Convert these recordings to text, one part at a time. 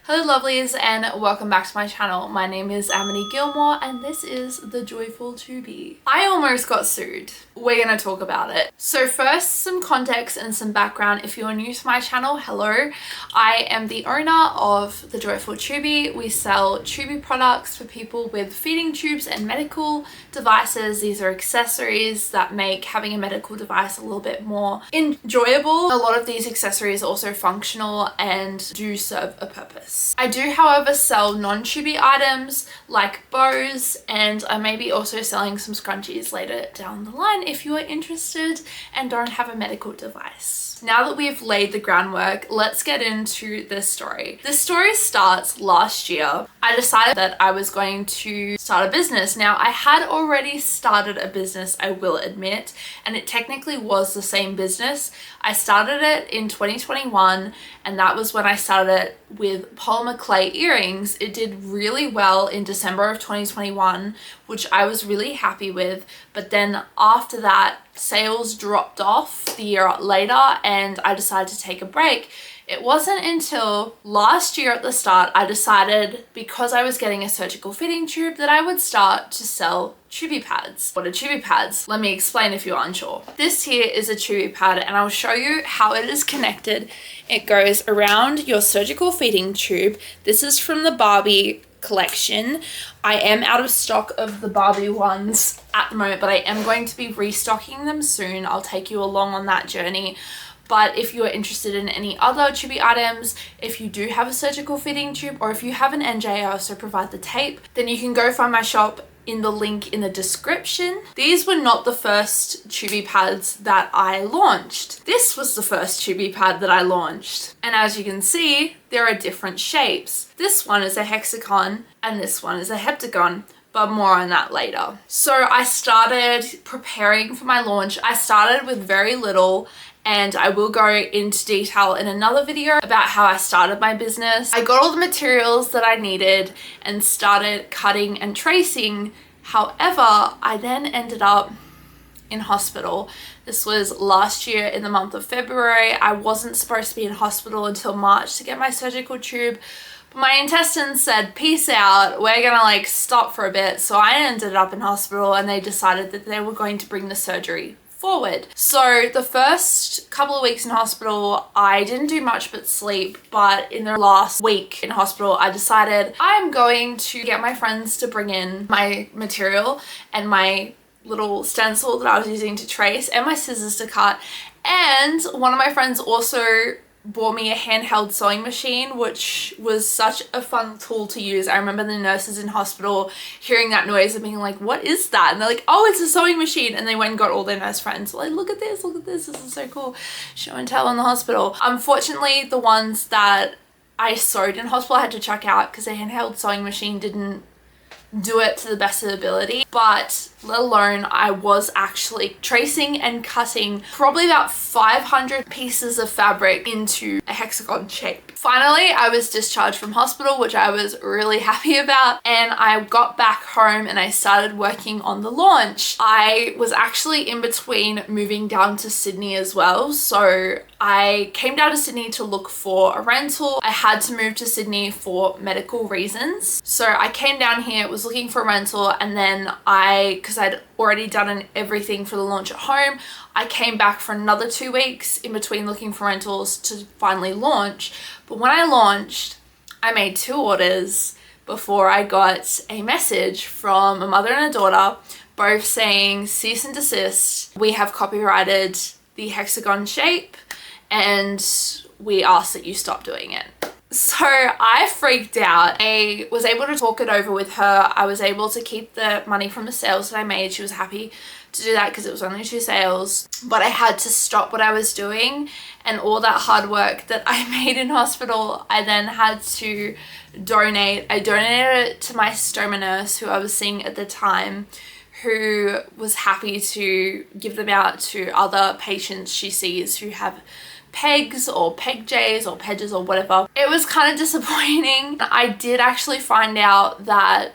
Hello lovelies and welcome back to my channel. My name is Amity Gilmore and this is The Joyful To Be. I almost got sued. We're gonna talk about it. So first, some context and some background. If you're new to my channel, hello. I am the owner of The Joyful To Be. We sell tubey products for people with feeding tubes and medical devices. These are accessories that make having a medical device a little bit more enjoyable. A lot of these accessories are also functional and do serve a purpose. I do, however, sell non-tubey items like bows, and I may be also selling some scrunchies later down the line if you are interested and don't have a medical device. Now that we've laid the groundwork, let's get into this story. This story starts last year. I decided that I was going to start a business. Now, I had already started a business, I will admit, and it technically was the same business. I started it in 2021, and that was when I started it with polymer clay earrings. It did really well in December of 2021, which I was really happy with. But then after that, sales dropped off the year later and I decided to take a break. It wasn't until last year at the start I decided, because I was getting a surgical fitting tube, that I would start to sell tubey pads. What are tubey pads? Let me explain if you're unsure. This here is a tubey pad and I'll show you how it is connected. It goes around your surgical feeding tube. This is from the Barbie collection. I am out of stock of the Barbie ones at the moment, but I am going to be restocking them soon. I'll take you along on that journey. But if you are interested in any other tubey items, if you do have a surgical fitting tube, or if you have an NJ, I also provide the tape, then you can go find my shop in the link in the description. These were not the first tubey pads that I launched. This was the first tubey pad that I launched. And as you can see, there are different shapes. This one is a hexagon and this one is a heptagon, but more on that later. So I started preparing for my launch. I started with very little, and I will go into detail in another video about how I started my business. I got all the materials that I needed and started cutting and tracing. However, I then ended up in hospital. This was last year in the month of February. I wasn't supposed to be in hospital until March to get my surgical tube. But my intestines said, peace out, we're gonna stop for a bit. So I ended up in hospital and they decided that they were going to bring the surgery forward. So the first couple of weeks in hospital, I didn't do much but sleep, but in the last week in hospital, I decided I'm going to get my friends to bring in my material and my little stencil that I was using to trace and my scissors to cut. And one of my friends also bought me a handheld sewing machine, which was such a fun tool to use. I remember the nurses in hospital hearing that noise and being like, what is that? And they're like, oh, it's a sewing machine. And they went and got all their nurse friends like, look at this, this is so cool. Show and tell in the hospital. Unfortunately, the ones that I sewed in hospital I had to chuck out because the handheld sewing machine didn't do it to the best of ability. But let alone, I was actually tracing and cutting probably about 500 pieces of fabric into a hexagon shape. Finally, I was discharged from hospital, which I was really happy about, and I got back home and I started working on the launch. I was actually in between moving down to Sydney as well, so I came down to Sydney to look for a rental. I had to move to Sydney for medical reasons. So I came down here, was looking for a rental, and then because I'd already done everything for the launch at home, I came back for another 2 weeks in between looking for rentals to finally launch. But when I launched, I made 2 orders before I got a message from a mother and a daughter, both saying cease and desist. We have copyrighted the hexagon shape and we ask that you stop doing it. So I freaked out. I was able to talk it over with her. I was able to keep the money from the sales that I made. She was happy to do that because it was only 2 sales. But I had to stop what I was doing, and all that hard work that I made in hospital, I then had to donate. I donated it to my stoma nurse who I was seeing at the time, who was happy to give them out to other patients she sees who have pegs or peg J's or pedges or whatever. It was kind of disappointing. I did actually find out that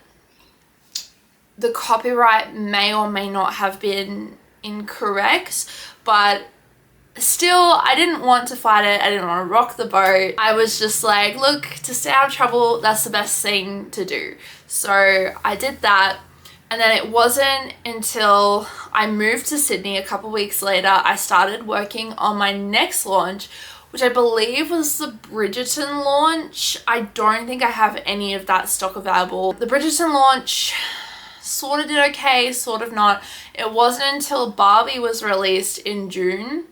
the copyright may or may not have been incorrect, but Still, I didn't want to fight it. I didn't want to rock the boat. I was just like, look, to stay out of trouble, that's the best thing to do. So I did that. And then it wasn't until I moved to Sydney a couple weeks later, I started working on my next launch, which I believe was the Bridgerton launch. I don't think I have any of that stock available. The Bridgerton launch sort of did okay, sort of not. It wasn't until Barbie was released in June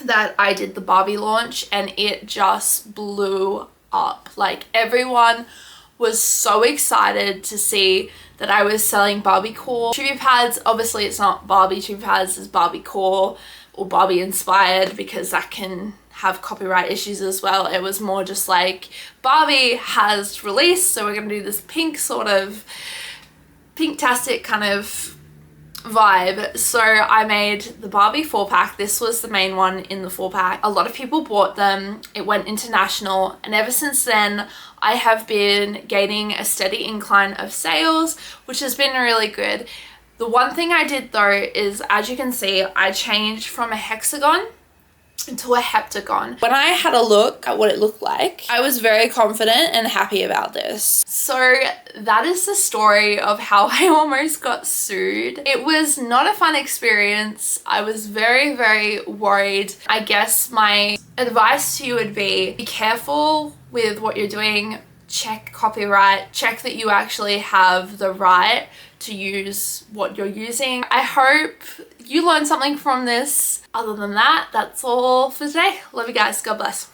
that I did the Barbie launch, and it just blew up. Like, everyone was so excited to see that I was selling Barbie core tribute pads. Obviously it's not Barbie tribute pads, it's Barbie core or Barbie inspired, because that can have copyright issues as well. It was more just like, Barbie has released, so we're gonna do this pink sort of pink-tastic kind of vibe. So I made the Barbie 4-pack. This was the main one in the 4-pack. A lot of people bought them. It went international, and ever since then I have been gaining a steady incline of sales, which has been really good. The one thing I did though is, as you can see, I changed from a hexagon into a heptagon. When I had a look at what it looked like, I was very confident and happy about this. So that is the story of how I almost got sued. It was not a fun experience. I was very, very worried. I guess my advice to you would be careful with what you're doing. Check copyright, check that you actually have the right to use what you're using. I hope you learned something from this. Other than that, that's all for today. Love you guys. God bless.